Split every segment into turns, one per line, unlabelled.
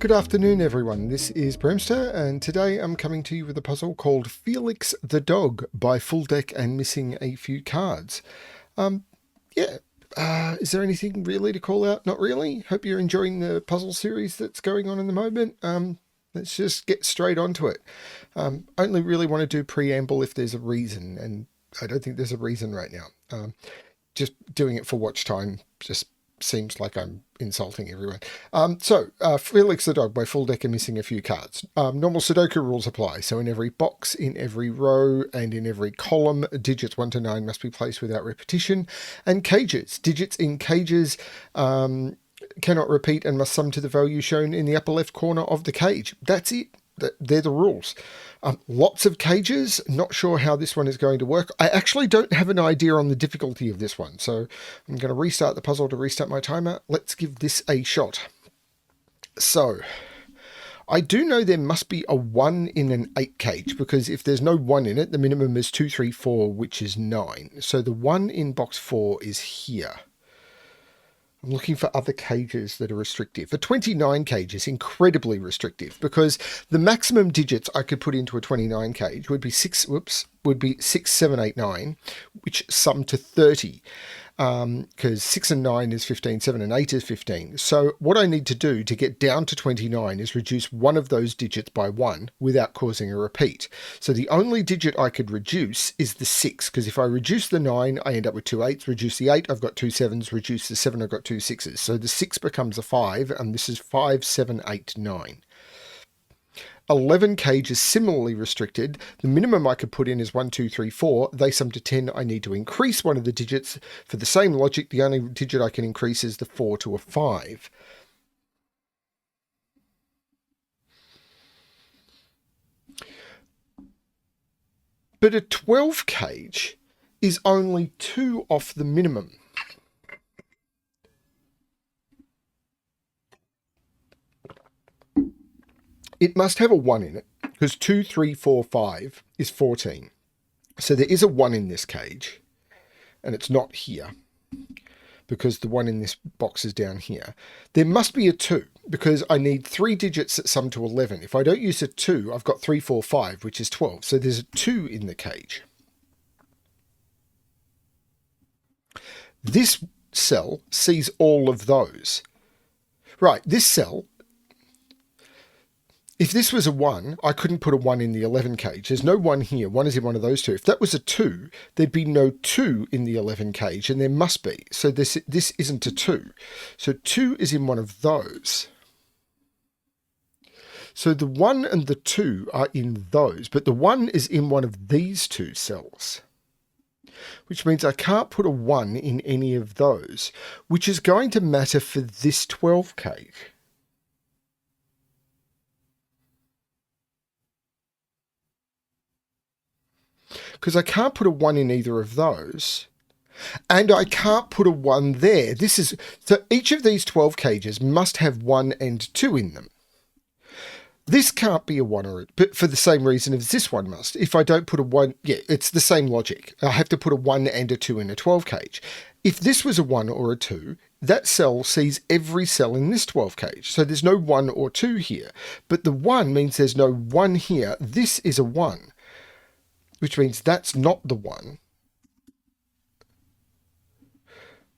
Good afternoon, everyone. This is BremSter, and today I'm coming to you with a puzzle called Felix the Dog by FullDeck and missing a few cards. Is there anything really to call out? Not really. Hope you're enjoying the puzzle series that's going on in the moment. Let's just get straight onto it. Only really want to do preamble if there's a reason, and I don't think there's a reason right now. Just doing it for watch time just seems like I'm insulting everyone. Felix the Dog by FullDeck and missing a few cards. Normal Sudoku rules apply. So in every box, in every row, and in every column, digits 1 to 9 must be placed without repetition. And cages. Digits in cages cannot repeat and must sum to the value shown in the upper left corner of the cage. That's it. They're the rules. Lots of cages. Not sure how this one is going to work. I actually don't have an idea on the difficulty of this one, so I'm going to restart the puzzle to restart my timer. Let's give this a shot. So, I do know there must be a 1 in an 8 cage, because if there's no 1 in it, the minimum is 2, 3, 4, which is 9. So the 1 in box 4 is here. I'm looking for other cages that are restrictive. The 29 cage is incredibly restrictive because the maximum digits I could put into a 29 cage would be 6, 7, 8, 9, which sum to 30. Because 6 and 9 is 15, 7 and 8 is 15. So what I need to do to get down to 29 is reduce one of those digits by 1 without causing a repeat. So the only digit I could reduce is the 6, because if I reduce the 9, I end up with 2 8s. Reduce the 8, I've got 2 7s. Reduce the 7, I've got 2 6s. So the 6 becomes a 5, and this is 5, 7, 8, 9. 11 cage is similarly restricted. The minimum I could put in is 1, 2, 3, 4. They sum to 10. I need to increase one of the digits. For the same logic, the only digit I can increase is the 4 to a 5. But a 12 cage is only 2 off the minimum. It must have a 1 in it, because 2, 3, 4, 5 is 14. So there is a 1 in this cage, and it's not here, because the 1 in this box is down here. There must be a 2, because I need 3 digits that sum to 11. If I don't use a 2, I've got 3, 4, 5, which is 12. So there's a 2 in the cage. This cell sees all of those. Right, this cell, if this was a 1, I couldn't put a 1 in the 11 cage. There's no 1 here. 1 is in one of those two. If that was a 2, there'd be no 2 in the 11 cage, and there must be. So this isn't a 2. So 2 is in one of those. So the 1 and the 2 are in those, but the 1 is in one of these two cells, which means I can't put a 1 in any of those, which is going to matter for this 12 cage. Because I can't put a 1 in either of those, and I can't put a 1 there. So each of these 12 cages must have 1 and 2 in them. This can't be a 1 but for the same reason as this one must. If I don't put a 1, it's the same logic. I have to put a 1 and a 2 in a 12 cage. If this was a 1 or a 2, that cell sees every cell in this 12 cage. So there's no 1 or 2 here. But the 1 means there's no 1 here. This is a 1, which means that's not the 1.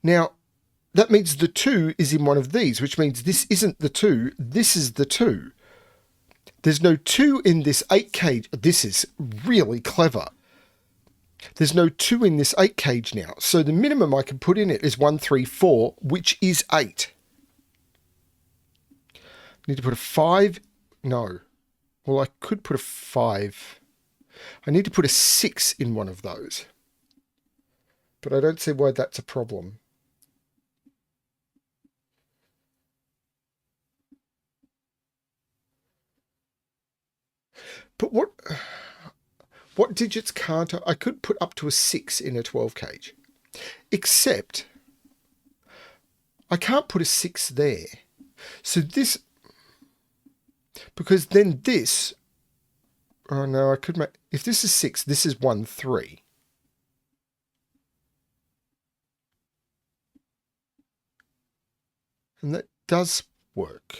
Now, that means the 2 is in one of these, which means this isn't the 2, this is the 2. There's no 2 in this 8 cage. This is really clever. There's no 2 in this 8 cage now. So the minimum I can put in it is 1, 3, 4, which is 8. I need to put a 5. No. Well, I could put a 5. I need to put a 6 in one of those. But I don't see why that's a problem. But what digits can't I could put up to a 6 in a 12 cage. Except I can't put a 6 there. So this, because then this, oh no, I could make, if this is 6, this is 1, 3. And that does work.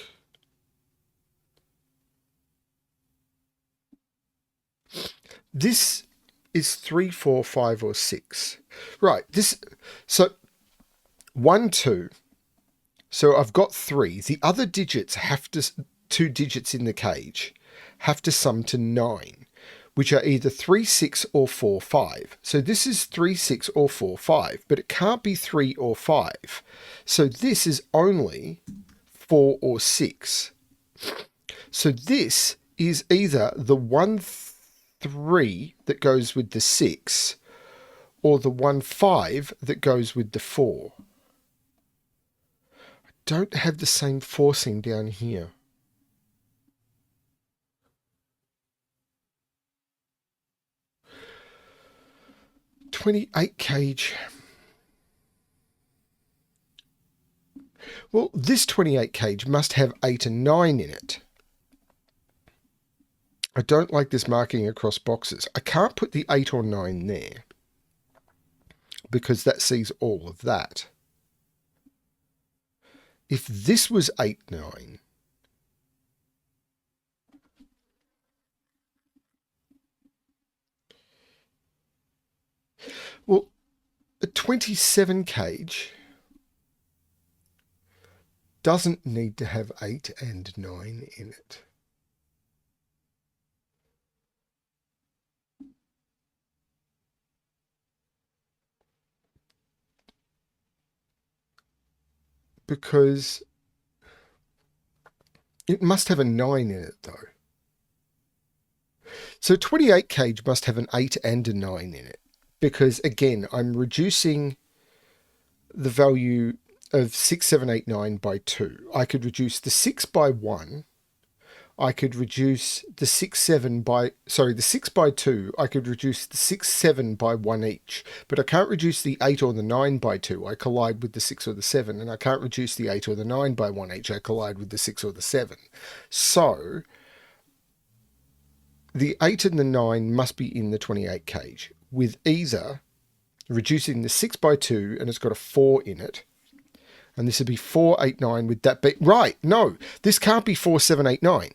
This is 3, 4, 5, or 6. Right, so 1, 2. So I've got 3. The other digits have to, 2 digits in the cage, have to sum to 9, which are either 3, 6, or 4, 5. So this is 3, 6, or 4, 5, but it can't be 3 or 5. So this is only 4 or 6. So this is either the 1, 3 that goes with the 6, or the 1, 5 that goes with the 4. I don't have the same forcing down here. .28 cage. Well, this 28 cage must have 8 and 9 in it. I don't like this marking across boxes. I can't put the 8 or 9 there because that sees all of that. If this was 8, 9, well, a 27 cage doesn't need to have 8 and 9 in it. Because it must have a 9 in it, though. So 28 cage must have an 8 and a 9 in it. Because, again, I'm reducing the value of 6, 7, 8, 9 by 2. I could reduce the 6 by 1. I could reduce the 6 by 2. I could reduce the 6, 7 by 1 each. But I can't reduce the 8 or the 9 by 2. I collide with the 6 or the 7. And I can't reduce the 8 or the 9 by 1 each. I collide with the 6 or the 7. So the 8 and the 9 must be in the 28 cage, with either reducing the 6 by 2, and it's got a 4 in it. And this would be 4, 8, 9 with that bit. Right, no, this can't be 4, 7, 8, 9.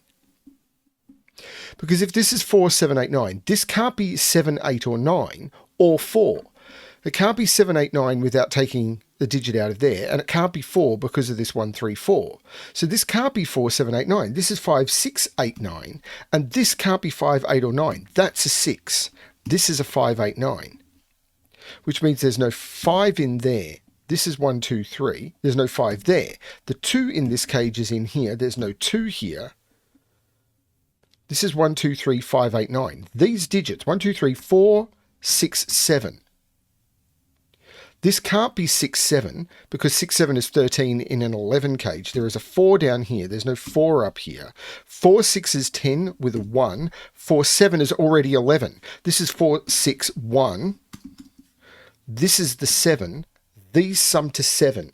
Because if this is 4, 7, 8, 9, this can't be 7, 8, or 9, or 4. It can't be 7, 8, 9 without taking the digit out of there, and it can't be 4 because of this 1, 3, 4. So this can't be 4, 7, 8, 9. This is 5, 6, 8, 9, and this can't be 5, 8, or 9. That's a 6. This is a 5, 8, 9, which means there's no 5 in there. This is 1, 2, 3. There's no 5 there. The 2 in this cage is in here. There's no 2 here. This is 1, 2, 3, 5, 8, 9. These digits, 1, 2, 3, 4, 6, 7. This can't be 6, 7 because 6, 7 is 13 in an 11 cage. There is a 4 down here. There's no 4 up here. 4, 6 is 10 with a 1. 4, 7 is already 11. This is 4, 6, 1. This is the 7. These sum to 7.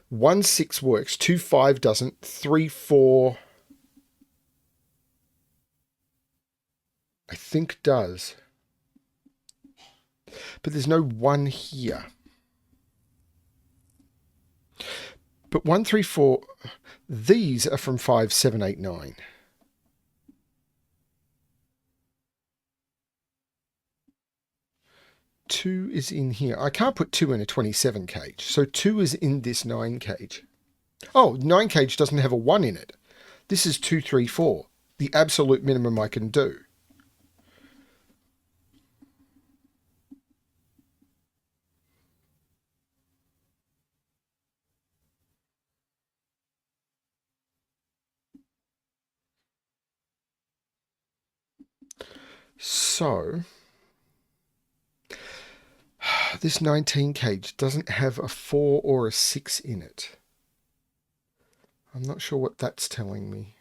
1, 6 works. 2, 5 doesn't. 3, 4, I think does. But there's no 1 here. But 1, 3, 4, these are from 5, 7, 8, 9. Two is in here. I can't put 2 in a 27 cage. So 2 is in this 9 cage. Oh, 9 cage doesn't have a 1 in it. This is 2, 3, 4. The absolute minimum I can do. So this 19 cage doesn't have a 4 or a 6 in it. I'm not sure what that's telling me.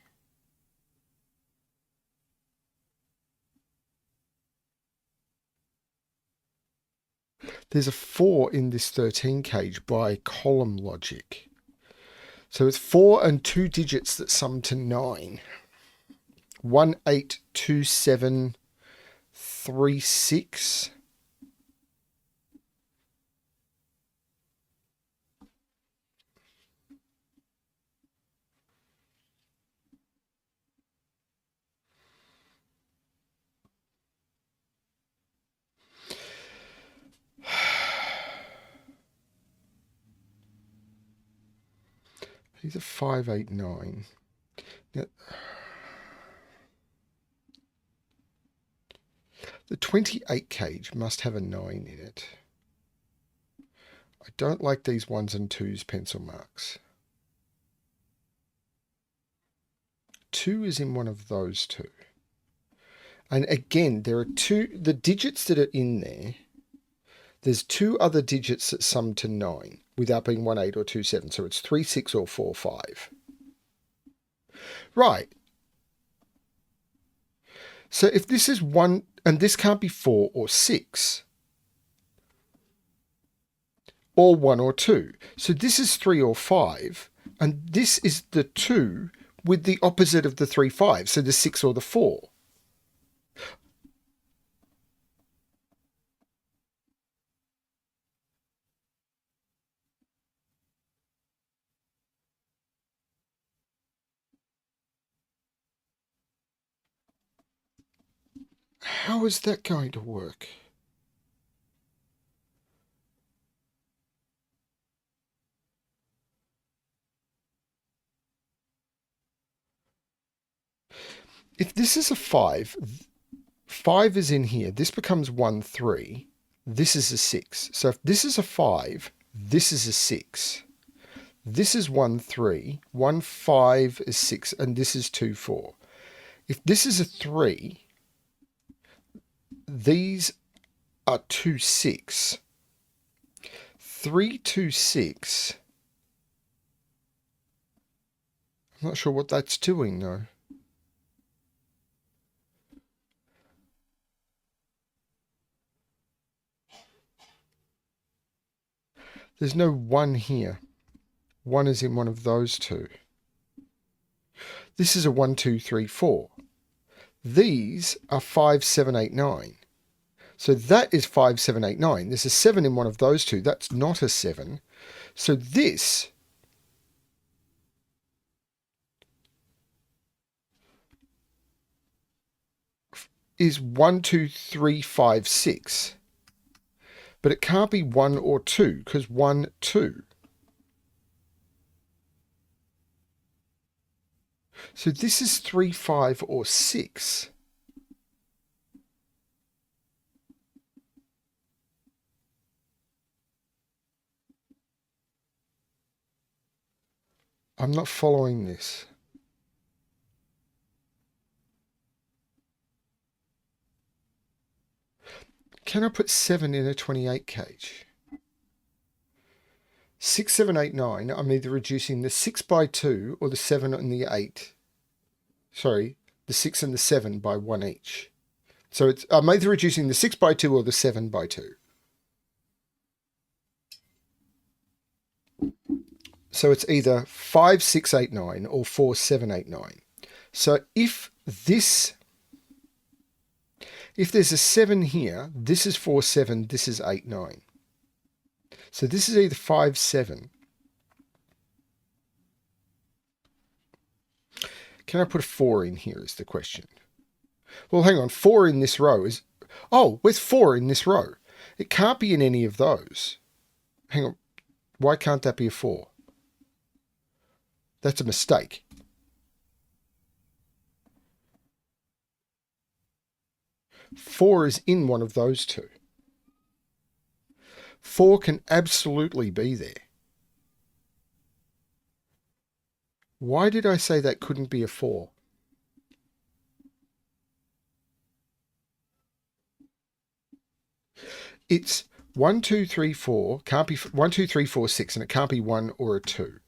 There's a 4 in this 13 cage by column logic. So it's 4 and 2 digits that sum to 9. 1, 8, 2, 7, 3, 6. He's a 5, 8, 9. Now, the 28 cage must have a 9 in it. I don't like these 1s and 2s pencil marks. 2 is in one of those two. And again, there are the digits that are in there. There's 2 other digits that sum to 9 without being 1, 8 or 2, 7. So it's 3, 6 or 4, 5. Right. So if this is 1, and this can't be 4 or 6. Or 1 or 2. So this is 3 or 5. And this is the 2 with the opposite of the 3, 5. So the 6 or the 4. How is that going to work? If this is a 5, 5 is in here. This becomes 1, 3. This is a 6. So if this is a 5, this is a 6. This is 1, 3. 1, 5 is 6. And this is 2, 4. If this is a 3, these are 2, 6. 3, 2, 6. I'm not sure what that's doing, though. There's no 1 here. 1 is in one of those two. This is a 1, 2, 3, 4. These are 5, 7, 8, 9. So that is 5, 7, 8, 9. There's a 7 in one of those two. That's not a 7. So this is 1, 2, 3, 5, 6. But it can't be 1 or 2 because 1, 2. So this is 3, 5 or 6. I'm not following this. Can I put 7 in a 28 cage? 6, 7, 8, 9. I'm either reducing the 6 by 2 or the 7 and the 8. Sorry, the 6 and the 7 by 1 each. So I'm either reducing the 6 by 2 or the 7 by 2. So it's either 5, 6, 8, 9 or 4, 7, 8, 9. So if there's a 7 here, this is 4, 7, this is 8, 9. So this is either 5, 7. Can I put a 4 in here is the question. Well, hang on. 4 in this row is... Oh, where's 4 in this row? It can't be in any of those. Hang on. Why can't that be a 4? That's a mistake. Four is in one of those two. 4 can absolutely be there. Why did I say that couldn't be a 4? It's 1, 2, 3, 4. Can't be 1, 2, 3, 4, 6, and it can't be 1 or a 2.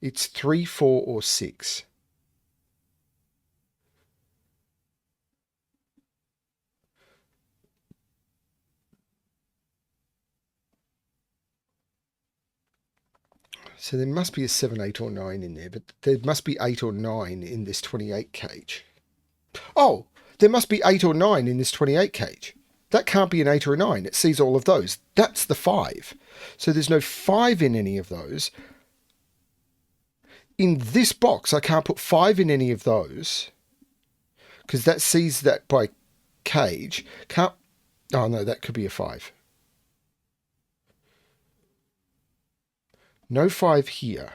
It's 3, 4, or 6. So there must be a 7, 8, or 9 in there, but there must be 8 or 9 in this 28 cage. Oh, there must be 8 or 9 in this 28 cage. That can't be an 8 or a 9. It sees all of those. That's the 5. So there's no 5 in any of those. In this box, I can't put 5 in any of those because that sees that by cage. Can't. Oh, no, that could be a 5. No 5 here.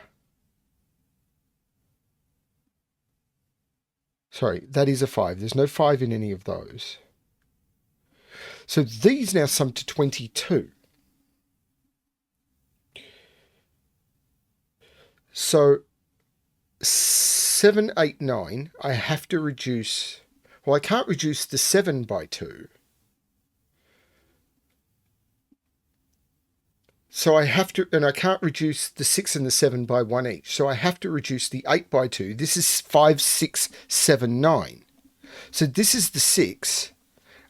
Sorry, that is a 5. There's no 5 in any of those. So these now sum to 22. So 7, 8, 9, I have to reduce... Well, I can't reduce the 7 by 2. So I have to... And I can't reduce the 6 and the 7 by 1 each. So I have to reduce the 8 by 2. This is 5, 6, 7, 9. So this is the 6,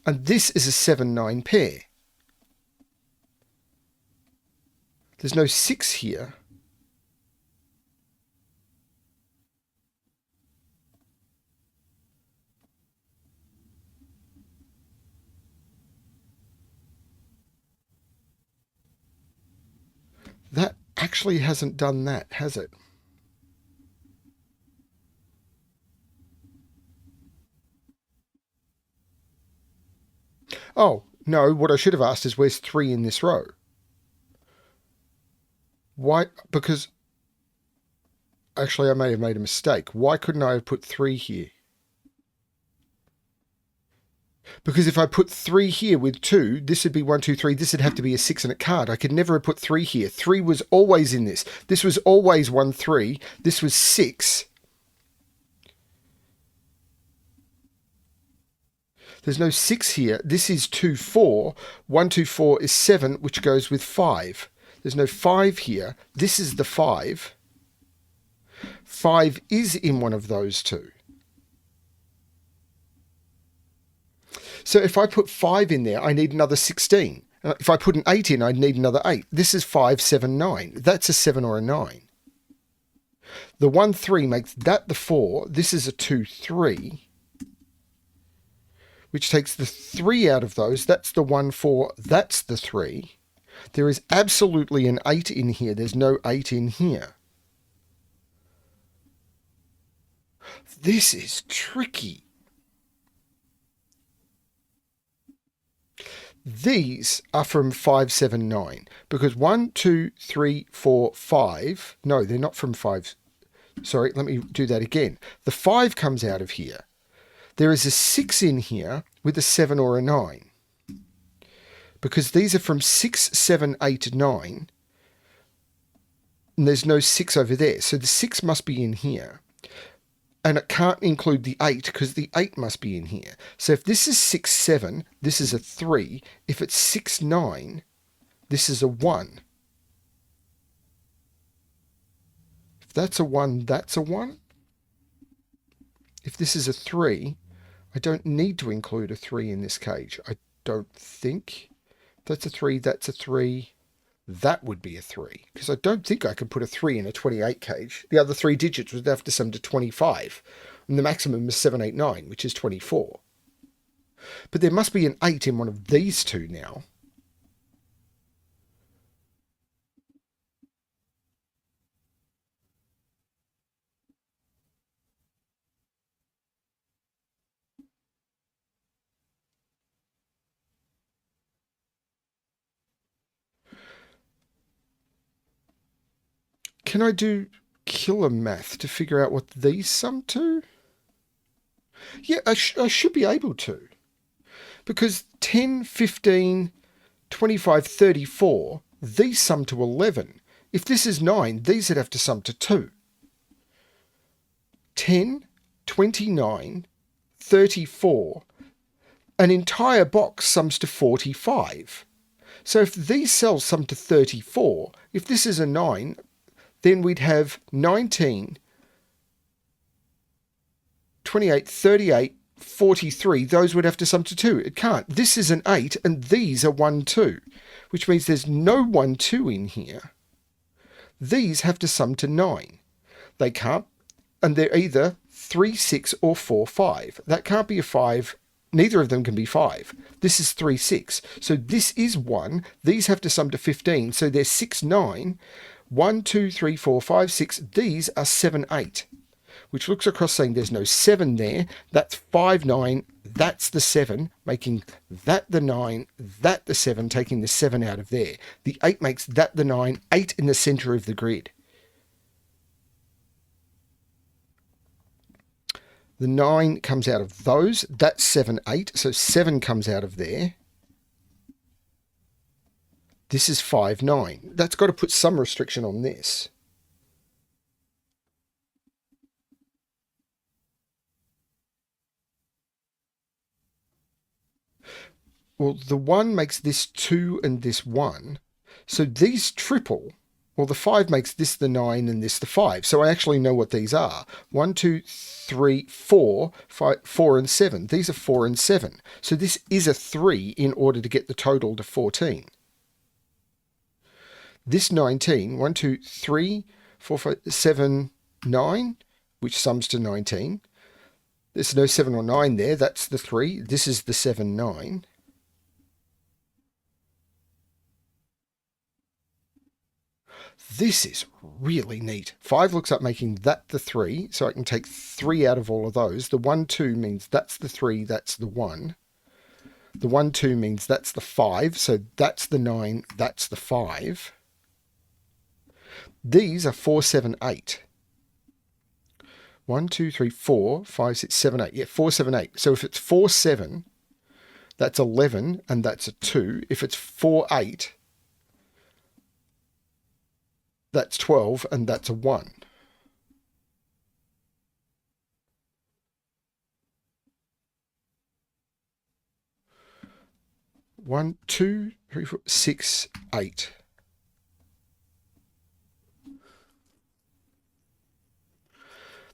and this is a 7, 9 pair. There's no 6 here. That actually hasn't done that, has it? Oh, no, what I should have asked is where's 3 in this row? Why? Because... Actually, I may have made a mistake. Why couldn't I have put 3 here? Because if I put 3 here with 2, this would be 1, 2, 3. This would have to be a 6 and a card. I could never have put 3 here. 3 was always in this. This was always 1, 3. This was 6. There's no 6 here. This is 2, 4. 1, 2, 4 is 7, which goes with 5. There's no 5 here. This is the 5. 5 is in one of those two. So if I put 5 in there, I need another 16. If I put an 8 in, I'd need another 8. This is 5, 7, 9. That's a 7 or a 9. The 1, 3 makes that the 4. This is a 2, 3, which takes the 3 out of those. That's the 1, 4. That's the 3. There is absolutely an 8 in here. There's no 8 in here. This is tricky. These are from 5, 7, 9 because 1, 2, 3, 4, 5. No, they're not from 5. Sorry, let me do that again. The 5 comes out of here. There is a 6 in here with a 7 or a 9 because these are from 6, 7, 8, 9. And there's no 6 over there. So the 6 must be in here. And it can't include the 8 because the 8 must be in here. So if this is 6, 7, this is a 3. If it's 6, 9, this is a 1. If that's a 1, that's a 1. If this is a 3, I don't need to include a 3 in this cage. I don't think. If that's a 3, that's a 3. That would be a 3, because I don't think I could put a 3 in a 28 cage. The other 3 digits would have to sum to 25, and the maximum is 7, 8, 9, which is 24. But there must be an 8 in one of these two now. Can I do killer math to figure out what these sum to? Yeah, I should be able to. Because 10, 15, 25, 34, these sum to 11. If this is 9, these would have to sum to 2. 10, 29, 34. An entire box sums to 45. So if these cells sum to 34, if this is a 9, then we'd have 19, 28, 38, 43. Those would have to sum to 2. It can't. This is an 8, and these are 1, 2, which means there's no 1, 2 in here. These have to sum to 9. They can't, and they're either 3, 6, or 4, 5. That can't be a 5. Neither of them can be 5. This is 3, 6. So this is 1. These have to sum to 15. So they're 6, 9. 1, 2, 3, 4, 5, 6. These are 7, 8, which looks across saying there's no 7 there. That's 5, 9, that's the 7, making that the 9, that the 7, taking the 7 out of there. The 8 makes that the 9, 8 in the center of the grid. The 9 comes out of those, that's 7, 8, so 7 comes out of there. This is 5, 9. That's got to put some restriction on this. Well, the 1 makes this 2 and this 1. So these triple. Well, the 5 makes this the 9 and this the 5. So I actually know what these are. 1, 2, 3, 4, 5, 4 and 7. These are 4 and 7. So this is a 3 in order to get the total to 14. This 19, 1, 2, 3, 4, 5, 7, 9, which sums to 19. There's no 7 or 9 there. That's the 3. This is the 7, 9. This is really neat. 5 looks up making that the 3, so I can take 3 out of all of those. The 1, 2 means that's the 3, that's the 1. The 1, 2 means that's the 5, so that's the 9, that's the 5. These are 4, 7, 8. 1, 2, 3, 4, 5, 6, 7, 8. Yeah, 4, 7, 8. So if it's 4, 7, that's 11, and that's a 2. If it's 4, 8, that's 12, and that's a 1. One, 2, 3, 4, 6, 8.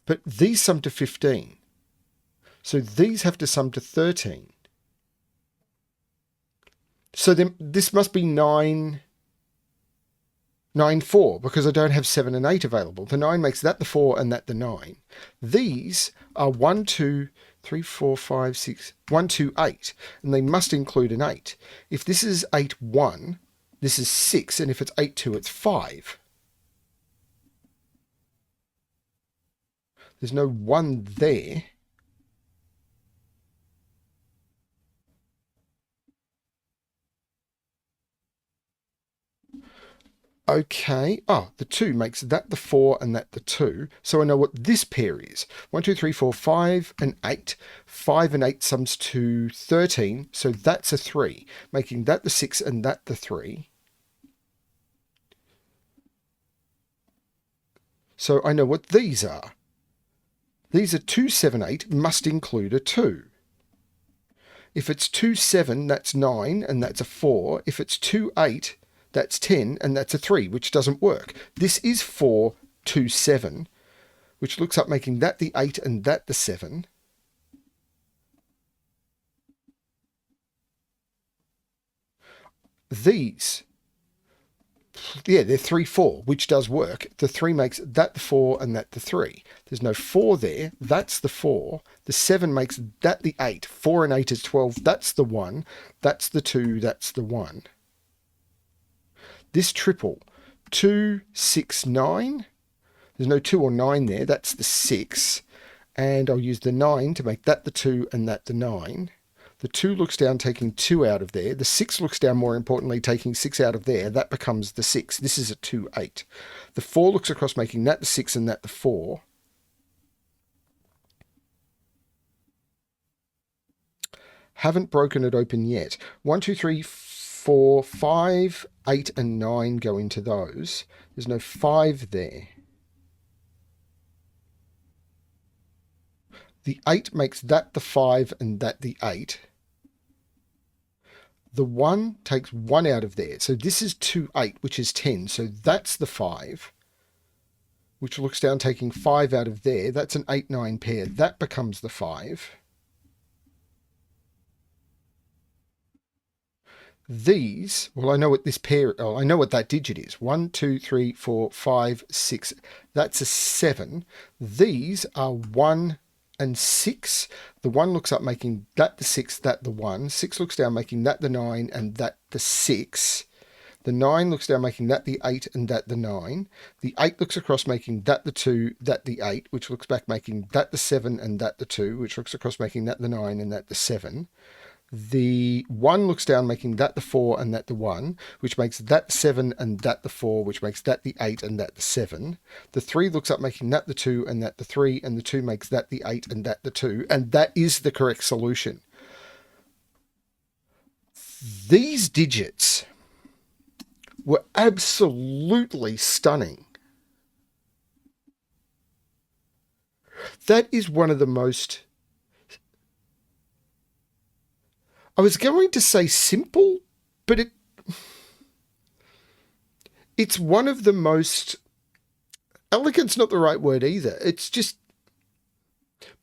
But these sum to 15. So these have to sum to 13. So then this must be 9, 9, 4, because I don't have 7 and 8 available. The 9 makes that the 4 and that the 9. These are 1, 2, 3, 4, 5, 6, 1, 2, 8, and they must include an 8. If this is 8, 1, this is 6, and if it's 8, 2, it's 5. There's no 1 there. Okay. Oh, the 2 makes that the 4 and that the 2. So I know what this pair is. 1, 2, 3, 4, 5 and 8. 5 and 8 sums to 13. So that's a 3, making that the 6 and that the 3. So I know what these are. These are 2, 7, 8 must include a 2. If it's 2, 7, that's 9 and that's a 4. If it's 2, 8, that's 10 and that's a 3, which doesn't work. This is 4, 2, 7, which looks up making that the 8 and that the 7. These, yeah, they're 3, 4, which does work. The 3 makes that the 4 and that the 3. There's no 4 there. That's the 4. The 7 makes that the 8. 4 and 8 is 12. That's the 1. That's the 2. That's the 1. This triple, 2, 6, 9. There's no 2 or 9 there. That's the 6. And I'll use the 9 to make that the 2 and that the 9. The 2 looks down, taking 2 out of there. The 6 looks down, more importantly, taking 6 out of there. That becomes the 6. This is a 2, 8. The 4 looks across, making that the 6 and that the 4. Haven't broken it open yet. 1, 2, 3, 4, 5, 8 and 9 go into those. There's no 5 there. The 8 makes that the 5 and that the 8. The 1 takes 1 out of there. So this is 2, 8, which is 10. So that's the 5, which looks down, taking 5 out of there. That's an 8, 9 pair. That becomes the 5. These, well, I know what this pair, oh, I know what that digit is. 1, 2, 3, 4, 5, 6. That's a 7. These are 1 and 6. The 1 looks up, making that the 6, that the 1. 6 looks down, making that the 9 and that the 6. The 9 looks down, making that the 8 and that the 9. The 8 looks across, making that the 2, that the 8, which looks back, making that the 7 and that the 2, which looks across, making that the 9 and that the 7. The 1 looks down, making that the 4 and that the 1, which makes that the 7 and that the 4, which makes that the 8 and that the 7. The 3 looks up, making that the 2 and that the 3, and the 2 makes that the 8 and that the 2, and that is the correct solution. These digits were absolutely stunning. That is one of the most... I was going to say simple, but it's one of the most... Elegant's not the right word either. It's just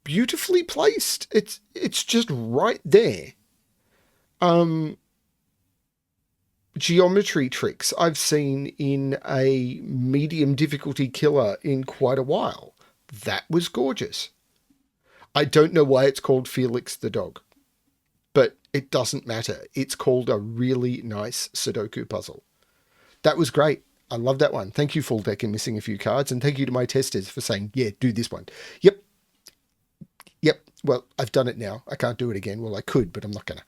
beautifully placed. It's just right there. Geometry tricks I've seen in a medium difficulty killer in quite a while. That was gorgeous. I don't know why it's called Felix the dog, but it doesn't matter. It's called a really nice Sudoku puzzle. That was great. I love that one. Thank you, FullDeck, and missing a few cards. And thank you to my testers for saying, yeah, do this one. Yep. Well, I've done it now. I can't do it again. Well, I could, but I'm not going to.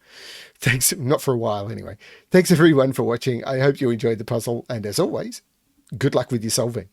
Thanks. Not for a while, anyway. Thanks, everyone, for watching. I hope you enjoyed the puzzle. And as always, good luck with your solving.